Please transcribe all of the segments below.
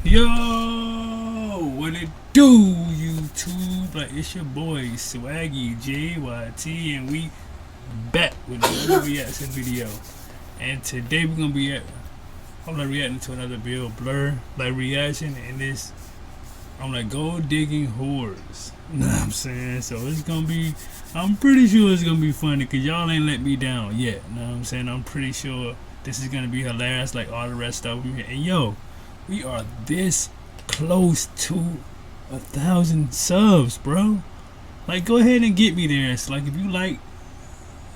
Yo, what it do, YouTube? Like, it's your boy Swaggy JYT, and we back with another reaction video. And today we're gonna be reacting to another video, Blur reaction, and this I'm like gold digging whores. Know what I'm saying? So it's gonna be, I'm pretty sure it's gonna be funny because y'all ain't let me down yet. Know what I'm saying? I'm pretty sure this is gonna be hilarious like all the rest of them. And yo, we are this close to 1,000 subs, bro. Like, go ahead and get me there. It's like, if you like,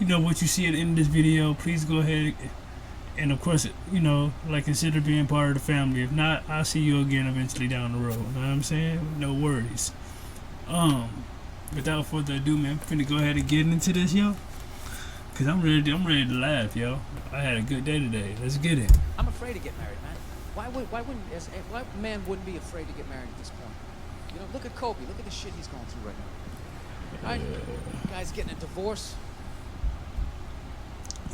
you know, what you see at the end of this video, please go ahead and of course, you know, like, consider being part of the family. If not, I'll see you again eventually down the road. Know what I'm saying? No worries. Without further ado, man, I'm finna go ahead and get into this, yo. Cause I'm ready to laugh, yo. I had a good day today. Let's get it. I'm afraid to get married, man. Why man wouldn't be afraid to get married at this point? You know, look at Kobe. Look at the shit he's going through right now. Right? Guy's getting a divorce.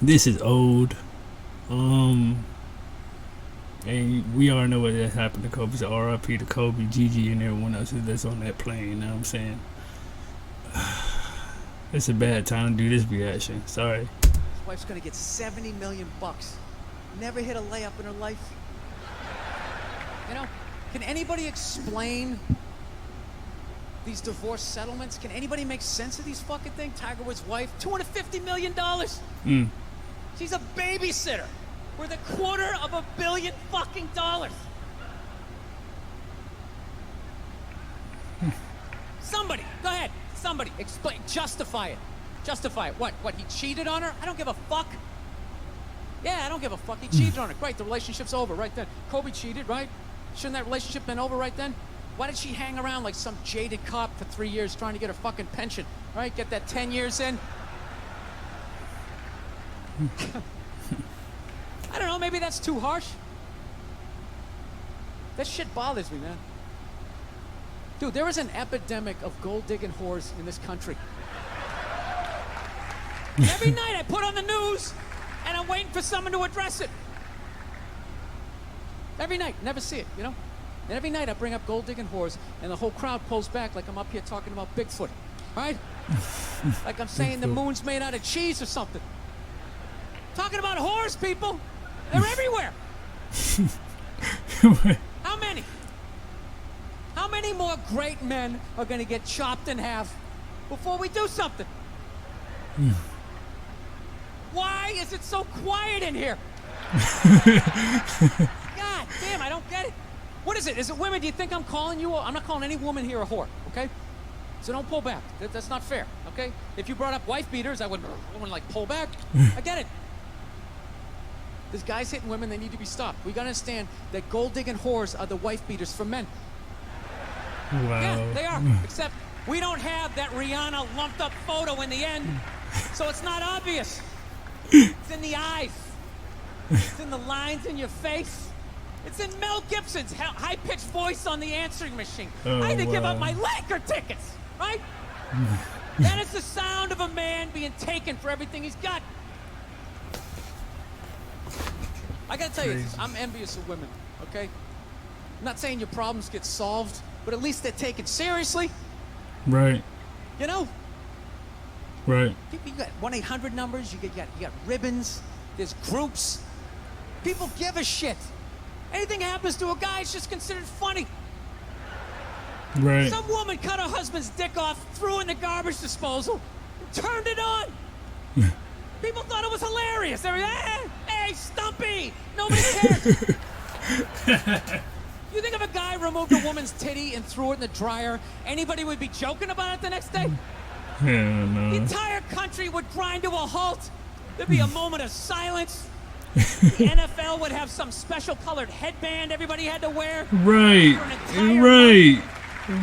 This is old. And we all know what happened to Kobe. So R.I.P. to Kobe, Gigi, and everyone else that's on that plane. You know what I'm saying? It's a bad time to do this reaction. Sorry. His wife's gonna get 70 million bucks. Never hit a layup in her life. You know, can anybody explain these divorce settlements? Can anybody make sense of these fucking things? Tiger Woods' wife, $250 million. She's a babysitter worth $250 million fucking dollars. Somebody, go ahead. Somebody explain, justify it. Justify it. What, he cheated on her? I don't give a fuck. Yeah, I don't give a fuck. He cheated on her. Great, the relationship's over right then. Kobe cheated, right? Shouldn't that relationship been over right then? Why did she hang around like some jaded cop for 3 years trying to get her fucking pension? Right? Get that 10 years in? I don't know, maybe that's too harsh. That shit bothers me, man. Dude, there is an epidemic of gold-digging whores in this country. Every night I put on the news, and I'm waiting for someone to address it. Every night, never see it, you know? And every night I bring up gold-digging whores, and the whole crowd pulls back like I'm up here talking about Bigfoot, right? Like I'm saying the moon's made out of cheese or something. Talking about whores, people. They're everywhere. How many? How many more great men are going to get chopped in half before we do something? Why is it so quiet in here? God damn, I don't get it. What is it? Is it women? Do you think I'm calling you? I'm not calling any woman here a whore, okay? So don't pull back. That's not fair, okay? If you brought up wife beaters, I wouldn't like pull back. I get it. There's guys hitting women, they need to be stopped. We gotta understand that gold-digging whores are the wife beaters for men. Wow. Yeah, they are. Except we don't have that Rihanna lumped up photo in the end, so it's not obvious. It's in the eyes. It's in the lines in your face. It's in Mel Gibson's high-pitched voice on the answering machine. I had to give up my Laker tickets, right? That is the sound of a man being taken for everything he's got. I gotta tell you this, I'm envious of women, okay? I'm not saying your problems get solved, but at least they're taken seriously. Right. You know? Right. You got 1-800 numbers, you got ribbons, there's groups. People give a shit. Anything happens to a guy, it's just considered funny. Right. Some woman cut her husband's dick off, threw in the garbage disposal, and turned it on. People thought it was hilarious. They were like, hey, Stumpy! Nobody cares. You think if a guy removed a woman's titty and threw it in the dryer, anybody would be joking about it the next day? Hell no. The entire country would grind to a halt. There'd be a moment of silence. The NFL would have some special colored headband everybody had to wear. Right. Right.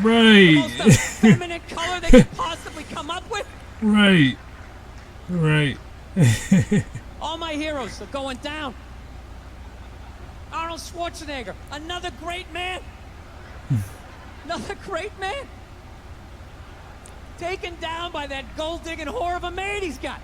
Right. The most effeminate color they could possibly come up with. Right. Right. All my heroes are going down. Arnold Schwarzenegger, another great man. Another great man. Taken down by that gold-digging whore of a maid he's got.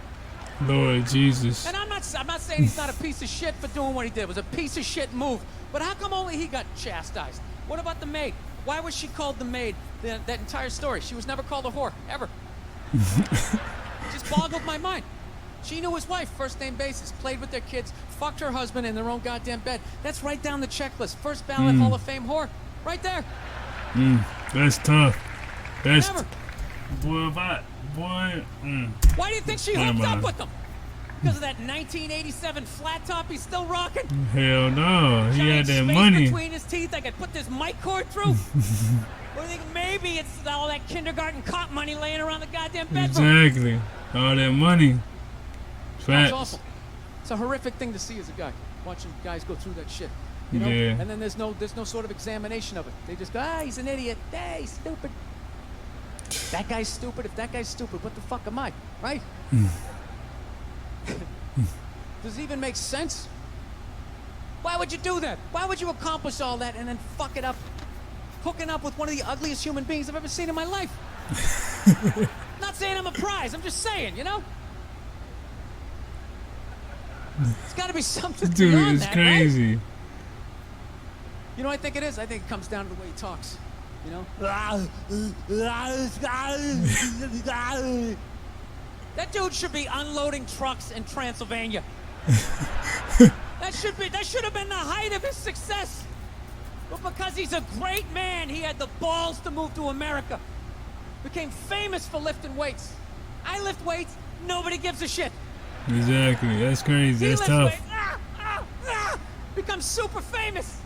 Lord Jesus. And I'm not saying he's not a piece of shit for doing what he did. It was a piece of shit move. But how come only he got chastised? What about the maid? Why was she called the maid that entire story? She was never called a whore, ever. It just boggled my mind. She knew his wife, first name basis, played with their kids, fucked her husband in their own goddamn bed. That's right down the checklist. First ballot Hall of Fame whore. Right there. That's tough. That's Never. Boy. Why do you think she hooked up with him? Because of that 1987 flat top he's still rocking? Hell no. He had Giant that space money. between his teeth I could put this mic cord through? Or do you think maybe it's all that kindergarten cop money laying around the goddamn bedroom? Exactly. All that money. It's Facts. awful. It's a horrific thing to see as a guy, watching guys go through that shit. You know? Yeah. And then there's no sort of examination of it. They just go, he's an idiot. He's stupid. That guy's stupid. If that guy's stupid, what the fuck am I? Right? Does it even make sense? Why would you do that? Why would you accomplish all that and then fuck it up hooking up with one of the ugliest human beings I've ever seen in my life? Not saying I'm a prize. I'm just saying, you know? It's got to be something Dude, beyond it's that, crazy. right? You know what I think it is? I think it comes down to the way he talks. You know? That dude should be unloading trucks in Transylvania. That should have been the height of his success. But because he's a great man, he had the balls to move to America. Became famous for lifting weights. I lift weights, nobody gives a shit. Exactly. That's crazy. He That's lifts tough. weights, becomes super famous.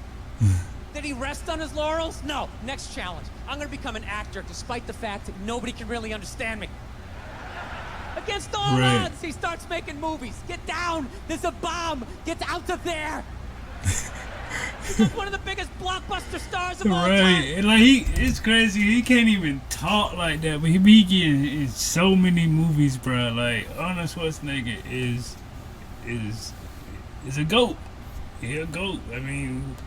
Did he rest on his laurels? No. Next challenge. I'm going to become an actor despite the fact that nobody can really understand me. Against all odds, he starts making movies. Get down. There's a bomb. Get out of there. He's one of the biggest blockbuster stars of all time. And like it's crazy. He can't even talk like that, but he be getting in so many movies, bro. Like Arnold Schwarzenegger is a goat. He a goat. I mean,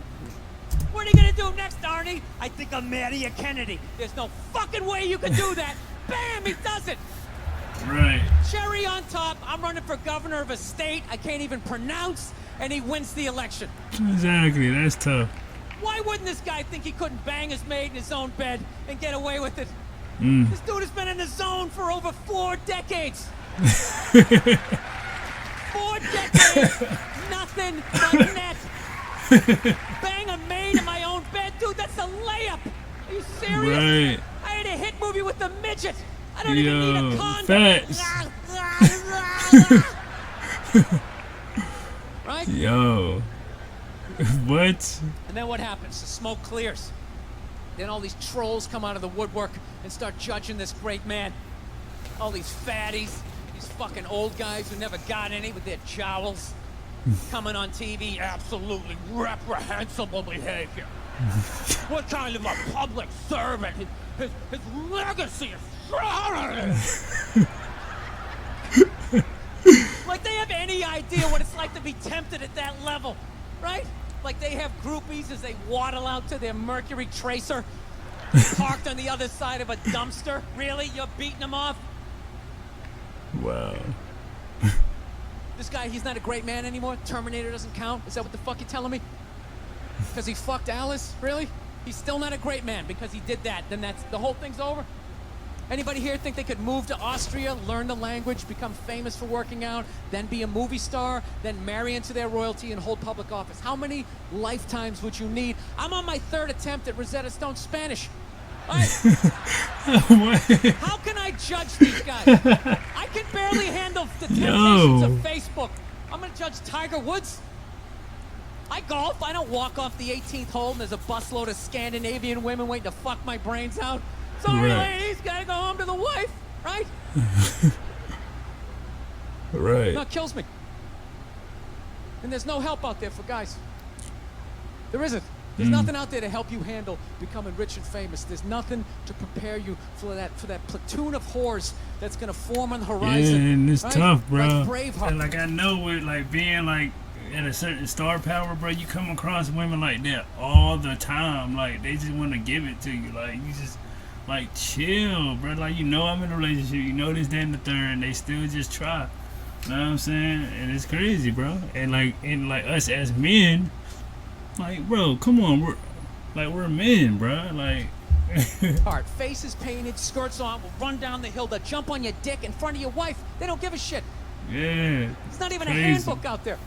what are you gonna do next, Arnie? I think I'll marry a Kennedy. There's no fucking way you can do that. Bam! He does it. right. Cherry on top. I'm running for governor of a state I can't even pronounce, and he wins the election. Exactly. That's tough. Why wouldn't this guy think he couldn't bang his maid in his own bed and get away with it? This dude has been in the zone for over 4 decades. 4 decades, nothing but net. Bang a maid in my own bed, dude. That's a layup. Are you serious? Right. I had a hit movie with a midget. I don't even need a condom. Facts. Right? Yo. What? And then what happens? The smoke clears. Then all these trolls come out of the woodwork and start judging this great man. All these fatties, these fucking old guys who never got any with their jowls, coming on TV, absolutely reprehensible behavior. What kind of a public servant? His legacy is like they have any idea what it's like to be tempted at that level, right? Like they have groupies as they waddle out to their Mercury Tracer, parked on the other side of a dumpster. Really? You're beating them off? Wow. This guy, he's not a great man anymore? Terminator doesn't count? Is that what the fuck you're telling me? Because he fucked Alice? Really? He's still not a great man because he did that. Then that's the whole thing's over? Anybody here think they could move to Austria, learn the language, become famous for working out, then be a movie star, then marry into their royalty and hold public office? How many lifetimes would you need? I'm on my 3rd attempt at Rosetta Stone Spanish. How can I judge these guys? I can barely handle the temptations of Facebook. I'm gonna judge Tiger Woods. I golf. I don't walk off the 18th hole and there's a busload of Scandinavian women waiting to fuck my brains out. Sorry, ladies, gotta go home to the wife, right? Right. No, it kills me. And there's no help out there for guys. There isn't. There's nothing out there to help you handle becoming rich and famous. There's nothing to prepare you for that platoon of whores that's gonna form on the horizon. Yeah, and it's tough, bro. Like Braveheart. And like I know with like being like at a certain star power, bro, you come across women like that all the time. Like they just want to give it to you. Like you just like chill, bro. Like you know I'm in a relationship. You know this, that, and the third. And they still just try. know what I'm saying? And it's crazy, bro. And like us as men, like, bro, come on, we're men, bro. Like, Art, faces painted, skirts on, will run down the hill, they'll jump on your dick in front of your wife. They don't give a shit. yeah. There's not even crazy. a handbook out there.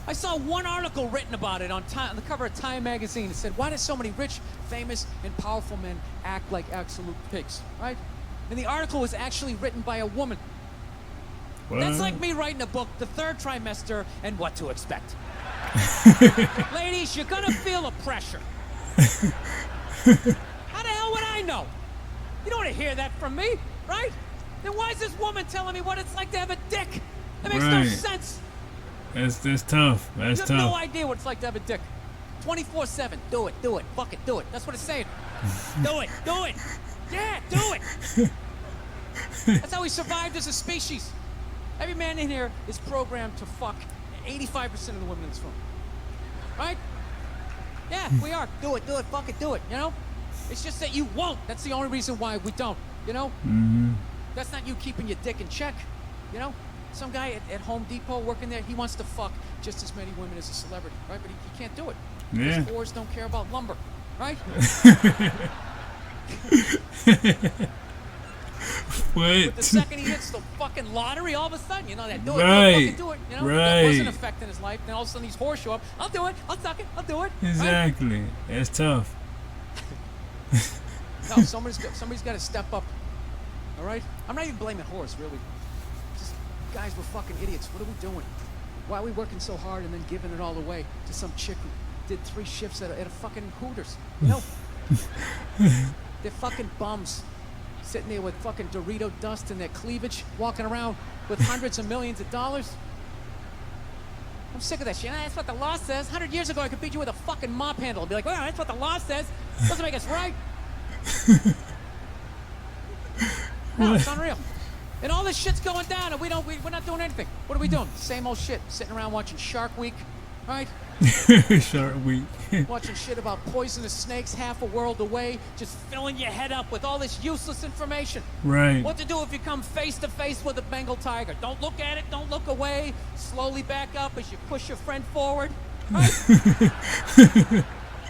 I saw one article written about it on the cover of Time magazine. It said, why do so many rich, famous, and powerful men act like absolute pigs, right? And the article was actually written by a woman. What? That's like me writing a book, The Third Trimester and What to Expect. Ladies, you're gonna feel a pressure. How the hell would I know? You don't want to hear that from me, right? Then why is this woman telling me what it's like to have a dick? That makes no Right. sense. That's tough. That's You have tough. no idea what it's like to have a dick. 24/7. Do it. Fuck it, do it. That's what it's saying. Do it. Yeah, do it. That's how we survived as a species. Every man in here is programmed to fuck 85% of the women in this room. Right? Yeah, we are. Do it. Fuck it, do it. You know? It's just that you won't. That's the only reason why we don't. You know? Mm-hmm. That's not you keeping your dick in check. You know? Some guy at Home Depot working there, he wants to fuck just as many women as a celebrity, right? But he can't do it. Yeah. Because whores don't care about lumber, right? What? But the second he hits the fucking lottery, all of a sudden, you know, that do it, Right. fucking do it. You know, that Right. wasn't affecting his life. Then all of a sudden these whores show up. I'll do it. I'll suck it. I'll do it. Right? Exactly. That's tough. No, somebody's got to step up. All right? I'm not even blaming whores, really. Just guys, we're fucking idiots. What are we doing? Why are we working so hard and then giving it all away to some chick who did 3 shifts at a fucking Hooters? You know? They're fucking bums. Sitting there with fucking Dorito dust in their cleavage, walking around with hundreds of millions of dollars. I'm sick of that shit. That's what the law says. 100 years ago, I could beat you with a fucking mop handle and be like, well, that's what the law says. Doesn't make us right. No, it's unreal. And all this shit's going down, and we're not doing anything. What are we doing? Same old shit. Sitting around watching Shark Week, right? Shark Week. Watching shit about poisonous snakes half a world away, just filling your head up with all this useless information. Right. What to do if you come face to face with a Bengal tiger? Don't look at it, don't look away. Slowly back up as you push your friend forward. Right?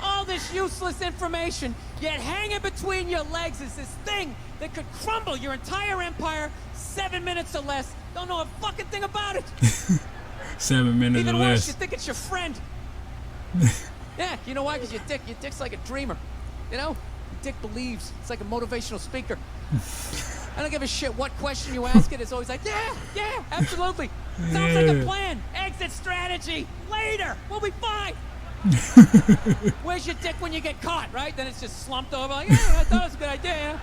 All this useless information, yet hanging between your legs is this thing that could crumble your entire empire 7 minutes or less. Don't know a fucking thing about it. 7 minutes Even or worse, less. you think it's your friend. Yeah, you know why? Because your dick's like a dreamer. You know? Your dick believes. It's like a motivational speaker. I don't give a shit what question you ask it. It's always like, yeah, absolutely. Sounds like a plan. Exit strategy. Later. We'll be fine. Where's your dick when you get caught, right? Then it's just slumped over like, yeah, I thought it was a good idea.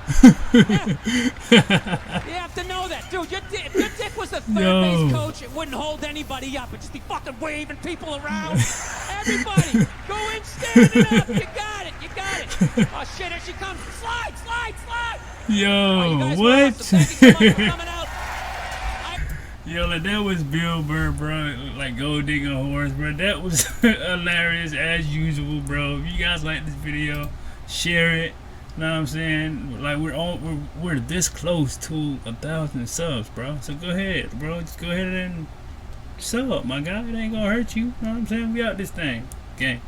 Yeah. You have to know that. Dude, if your dick was a third base coach, it wouldn't hold anybody up. It'd just be fucking waving people around. Everybody, go in standing up. You got it. Oh, shit, here she comes. Slide. Yo, Oh, you guys were what? awesome. Thank you so much for coming out. Yo, like that was Bill Burr, bro. Like gold digging horse, bro. That was hilarious as usual, bro. If you guys like this video, share it. Know what I'm saying? Like we're this close to 1,000 subs, bro. So go ahead, bro. Just go ahead and sub, my guy. It ain't gonna hurt you. Know what I'm saying? We out this thing, gang.